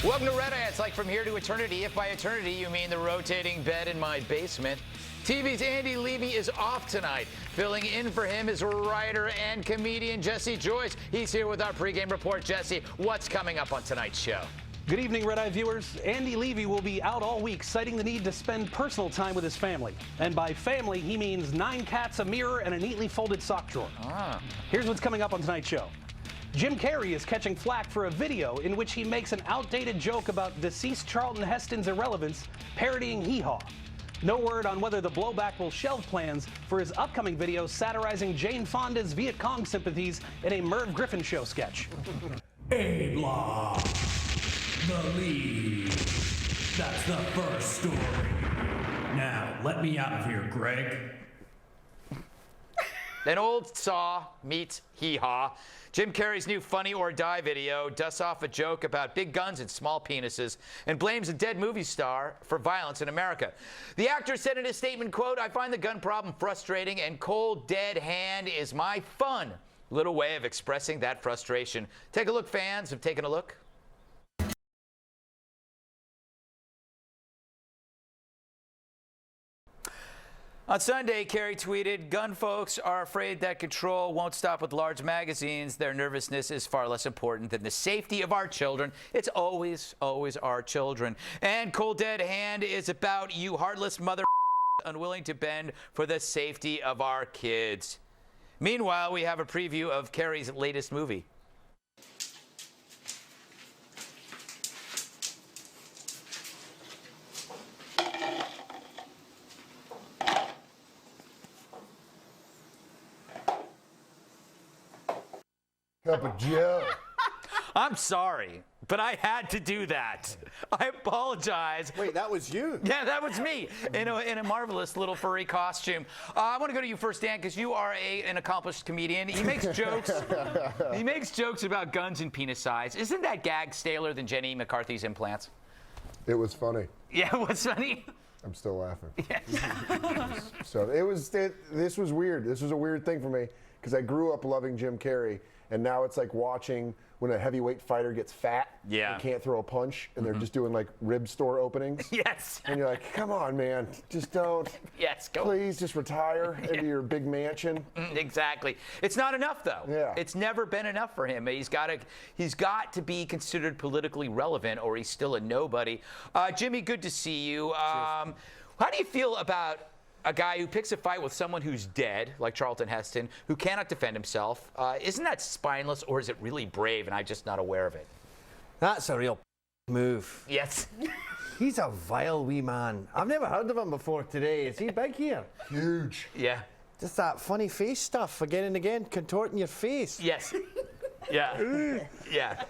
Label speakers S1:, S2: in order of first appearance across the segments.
S1: Welcome to Red Eye. It's like from here to eternity. If by eternity you mean the rotating bed in my basement. TV's Andy Levy is off tonight. Filling in for him is writer and comedian Jesse Joyce. He's here with our pregame report. Jesse, what's coming up on tonight's show?
S2: Good evening, Red Eye viewers. Andy Levy will be out all week, citing the need to spend personal time with his family. And by family, he means 9 cats, a mirror, and a neatly folded sock drawer. Here's what's coming up on tonight's show. Jim Carrey is catching flack for a video in which he makes an outdated joke about deceased Charlton Heston's irrelevance, parodying Hee Haw. No word on whether the blowback will shelve plans for his upcoming video satirizing Jane Fonda's Viet Cong sympathies in a Merv Griffin Show sketch.
S3: A-Block, the lead. That's the first story. Now, let me out of here, Greg.
S1: An old saw meets Hee Haw. Jim Carrey's new Funny or Die video dusts off a joke about big guns and small penises and blames a dead movie star for violence in America. The actor said in his statement, quote, "I find the gun problem frustrating and cold dead hand is my fun little way of expressing that frustration." Take a look, fans have taken a look. On Sunday, Carrey tweeted, "Gun folks are afraid that control won't stop with large magazines. Their nervousness is far less important than the safety of our children. It's always, always our children. And Cold Dead Hand is about you heartless mother unwilling to bend for the safety of our kids." Meanwhile, we have a preview of Carrey's latest movie.
S4: Cup of Joe.
S1: I'm sorry, but I had to do that. I apologize.
S4: Wait, that was you?
S1: Yeah, that was me in a marvelous little furry costume. I want to go to you first, Dan, because you are an accomplished comedian. He makes jokes. He makes jokes about guns and penis size. Isn't that gag staler than Jenny McCarthy's implants?
S4: It was funny.
S1: Yeah, what's funny?
S4: I'm still laughing.
S1: Yeah.
S4: So this was weird. This was a weird thing for me because I grew up loving Jim Carrey, and now it's like watching when a heavyweight fighter gets fat and can't throw a punch, and they're just doing like rib store openings.
S1: Yes.
S4: And you're like, come on, man, just don't.
S1: Yes, go.
S4: Please just retire into your big mansion.
S1: Exactly. It's not enough, though.
S4: Yeah.
S1: It's never been enough for him. He's got to be considered politically relevant, or he's still a nobody. Jimmy, good to see you. How do you feel about a guy who picks a fight with someone who's dead, like Charlton Heston, who cannot defend himself? Isn't that spineless, or is it really brave and I'm just not aware of it?
S5: That's a real move.
S1: Yes.
S5: He's a vile wee man. I've never heard of him before today. Is he big here?
S4: Huge.
S1: Yeah.
S5: Just that funny face stuff again and again, contorting your face.
S1: Yes. Yeah. Yeah.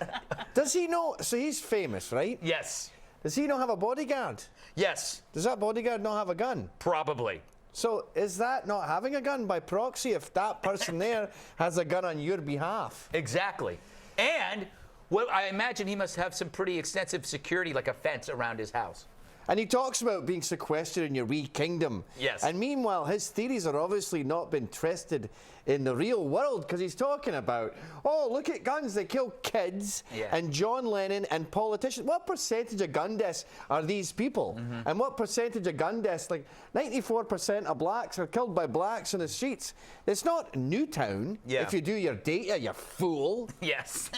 S5: Does he know? So he's famous, right?
S1: Yes.
S5: Does he not have a bodyguard?
S1: Yes.
S5: Does that bodyguard not have a gun?
S1: Probably.
S5: So is that not having a gun by proxy if that person there has a gun on your behalf?
S1: Exactly. And well, I imagine he must have some pretty extensive security, like a fence around his house.
S5: And he talks about being sequestered in your wee kingdom.
S1: Yes.
S5: And meanwhile, his theories are obviously not been tested in the real world, because he's talking about, oh, look at guns, they kill kids and John Lennon and politicians. What percentage of gun deaths are these people? And what percentage of gun deaths, like 94% of blacks are killed by blacks in the streets. It's not Newtown if you do your data, you fool.
S1: Yes.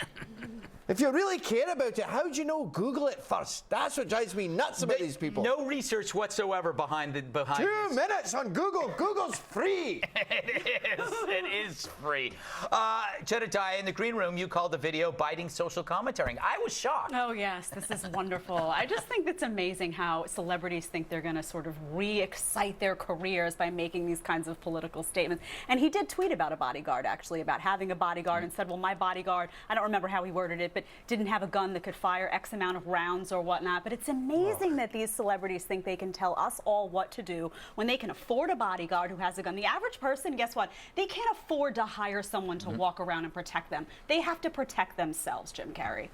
S5: If you really care about it, how do you know Google it first? That's what drives me nuts about these people.
S1: No research whatsoever behind
S5: 2 minutes on Google. Google's free.
S1: It is. It is free. Jedediah, in the green room, you called the video biting social commentary. I was shocked.
S6: Oh, yes. This is wonderful. I just think it's amazing how celebrities think they're going to sort of re-excite their careers by making these kinds of political statements. And he did tweet about a bodyguard, actually, about having a bodyguard, and said, well, my bodyguard, I don't remember how he worded it, but didn't have a gun that could fire X amount of rounds or whatnot. But it's amazing that these celebrities think they can tell us all what to do when they can afford a bodyguard who has a gun. The average person, guess what? They can't afford to hire someone to walk around and protect them. They have to protect themselves, Jim Carrey.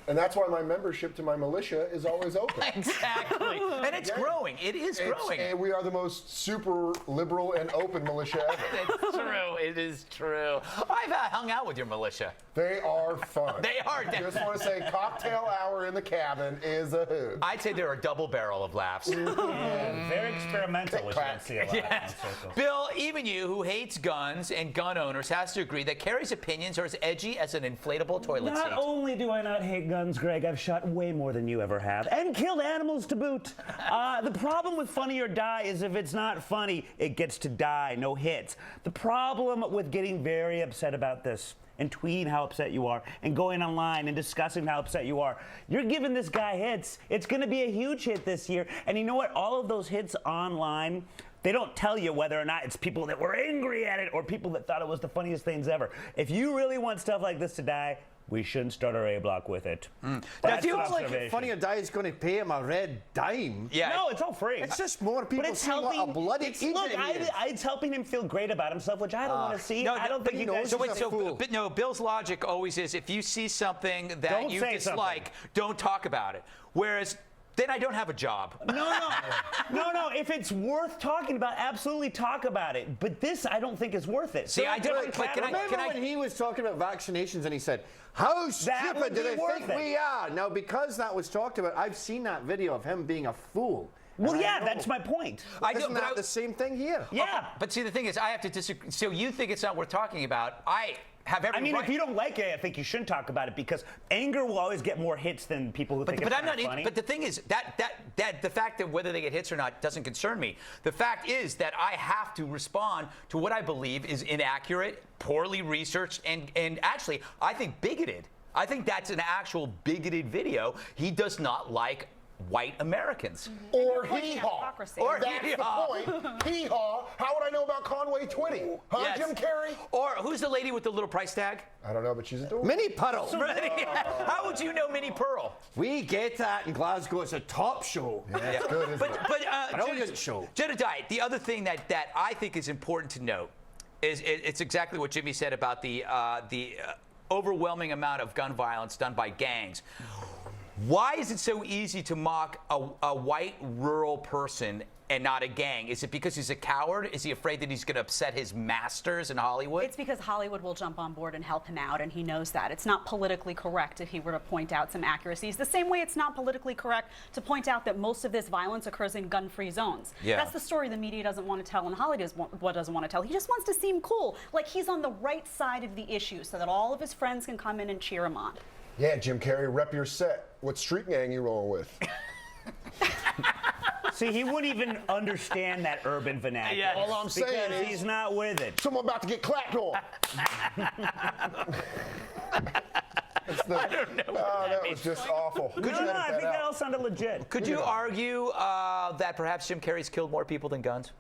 S4: And that's why my membership to my militia is always open.
S1: Exactly. And it's growing. It is growing.
S4: And we are the most super liberal and open militia ever.
S1: It's true. It is true. I've hung out with your militia.
S4: They are fun.
S1: They are hard.
S4: Just want to say cocktail hour in the cabin is a hoot.
S1: I'd say they're a double barrel of laughs.
S7: Very experimental, which you don't see a lot
S1: Yes.
S7: in circles.
S1: Bill, even you, who hates guns and gun owners, has to agree that Carrie's opinions are as edgy as an inflatable toilet seat.
S8: Not only do I not hate guns, Greg, I've shot way more than you ever have, and killed animals to boot. The problem with Funny or Die is if it's not funny, it gets to die, no hits. The problem with getting very upset about this and tweeting how upset you are and going online and discussing how upset you are, you're giving this guy hits. It's going to be a huge hit this year. And you know what? All of those hits online, they don't tell you whether or not it's people that were angry at it or people that thought it was the funniest things ever. If you really want stuff like this to die, we shouldn't start our A block with it.
S5: I feel like Funny or Die is going to pay him a red dime.
S1: Yeah.
S8: No, it's all free.
S5: It's just more people
S8: But it's
S5: seeing what a
S8: helping.
S5: bloody
S8: Look,
S5: idiot he is.
S8: it's helping him feel great about himself, which I don't want to see.
S1: No,
S8: I don't think
S5: he
S8: you
S5: knows
S8: guys.
S5: he's a fool.
S1: But no, Bill's logic always is if you see something that
S8: Don't
S1: you
S8: say
S1: dislike, don't talk about it. Whereas then I don't have a job.
S8: No. If it's worth talking about, absolutely talk about it. But this, I don't think is worth it.
S1: See, I don't. But
S5: Remember when he was talking about vaccinations and he said, "How stupid do they think we are?" Now, because that was talked about, I've seen that video of him being a fool.
S8: Well,
S5: And I
S8: yeah,
S5: know.
S8: that's my point.
S5: Isn't that the same thing here?
S8: Yeah.
S1: But see, the thing is, I have to disagree. So you think it's not worth talking about? I have every
S8: I mean,
S1: right.
S8: if you don't like it, I think you shouldn't talk about it because anger will always get more hits than people who think
S1: But
S8: it's
S1: I'm not.
S8: funny.
S1: But the thing is that the fact that whether they get hits or not doesn't concern me. The fact is that I have to respond to what I believe is inaccurate, poorly researched, and actually I think bigoted. I think that's an actual bigoted video. He does not like white Americans.
S4: Or
S6: pointing out
S4: hee-haw.
S6: hypocrisy.
S1: Or
S4: That's
S1: hee-haw.
S4: the point. Hee-haw. How would I know about Conway Twitty? Huh,
S1: Yes.
S4: Jim Carrey?
S1: Or who's the lady with the little price tag?
S4: I don't know, but she's adorable.
S5: Minnie Pearl.
S1: How would you know Minnie Pearl?
S5: We get that in Glasgow. It's a top show.
S4: It's good, isn't it?
S5: Brilliant show.
S1: Jedediah, the other thing that I think is important to note is it's exactly what Jimmy said about the overwhelming amount of gun violence done by gangs. Why is it so easy to mock a white rural person and not a gang? Is it because he's a coward? Is he afraid that he's going to upset his masters in Hollywood?
S6: It's because Hollywood will jump on board and help him out, and he knows that. It's not politically correct if he were to point out some accuracies. The same way it's not politically correct to point out that most of this violence occurs in gun-free zones.
S1: Yeah.
S6: That's the story the media doesn't want to tell, and Hollywood doesn't want to tell. He just wants to seem cool, like he's on the right side of the issue so that all of his friends can come in and cheer him on.
S4: Yeah, Jim Carrey, rep your set. What street gang you rolling with?
S8: See, he wouldn't even understand that urban vernacular.
S1: Yeah.
S4: All I'm saying
S8: because
S4: is
S8: he's not with it.
S4: someone about to get clapped on. I don't know. That was just awful.
S8: No, I think that all sounded legit.
S1: Could you argue that perhaps Jim Carrey's killed more people than guns?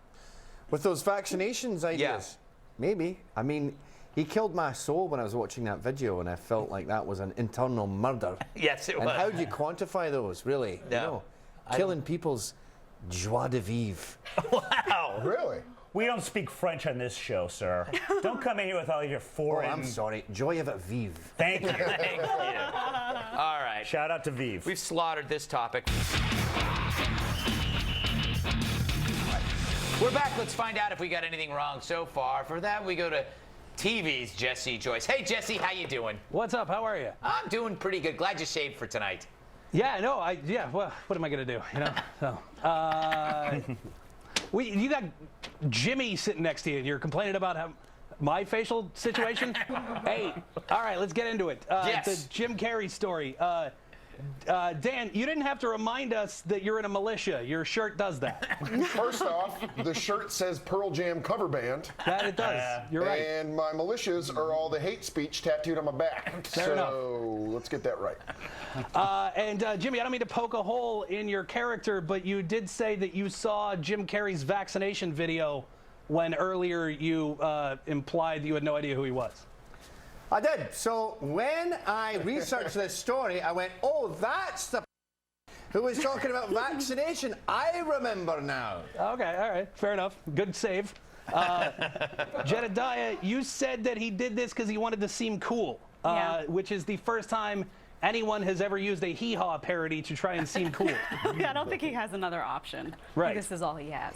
S5: With those vaccinations ideas?
S1: Yeah.
S5: Maybe. I mean, he killed my soul when I was watching that video, and I felt like that was an internal murder.
S1: Yes, it
S5: And
S1: was.
S5: how do you quantify those, really?
S1: No.
S5: You know, killing people's joie de vivre.
S1: Wow.
S4: Really?
S8: We don't speak French on this show, sir. Don't come in here with all your
S5: Oh,
S8: foreign...
S5: I'm sorry. Joie of it vivre.
S8: Thank you.
S1: Thank you. All right.
S8: Shout out to Vive.
S1: We've slaughtered this topic. We're back. Let's find out if we got anything wrong so far. For that, we go to TV's Jesse Joyce. Hey, Jesse, how you doing?
S2: What's up? How are you?
S1: I'm doing pretty good. Glad you shaved for tonight.
S2: Yeah, no, well, what am I going to do, you know? So, you got Jimmy sitting next to you, and you're complaining about my facial situation? Hey, all right, let's get into it.
S1: Yes.
S2: The Jim Carrey story. Dan, you didn't have to remind us that you're in a militia. Your shirt does that.
S4: First off, the shirt says Pearl Jam cover band.
S2: That it does. You're right.
S4: And my militias are all the hate speech tattooed on my back.
S2: Fair enough.
S4: Let's get that right.
S2: And Jimmy, I don't mean to poke a hole in your character, but you did say that you saw Jim Carrey's vaccination video when earlier you implied that you had no idea who he was.
S5: I did. So when I researched this story, I went, oh, that's the who was talking about vaccination. I remember now.
S2: Okay, all right, fair enough. Good save. Jedediah, you said that he did this because he wanted to seem cool,
S6: Yeah.
S2: which is the first time anyone has ever used a hee-haw parody to try and seem cool.
S6: I don't think he has another option.
S2: Right.
S6: This is all he has.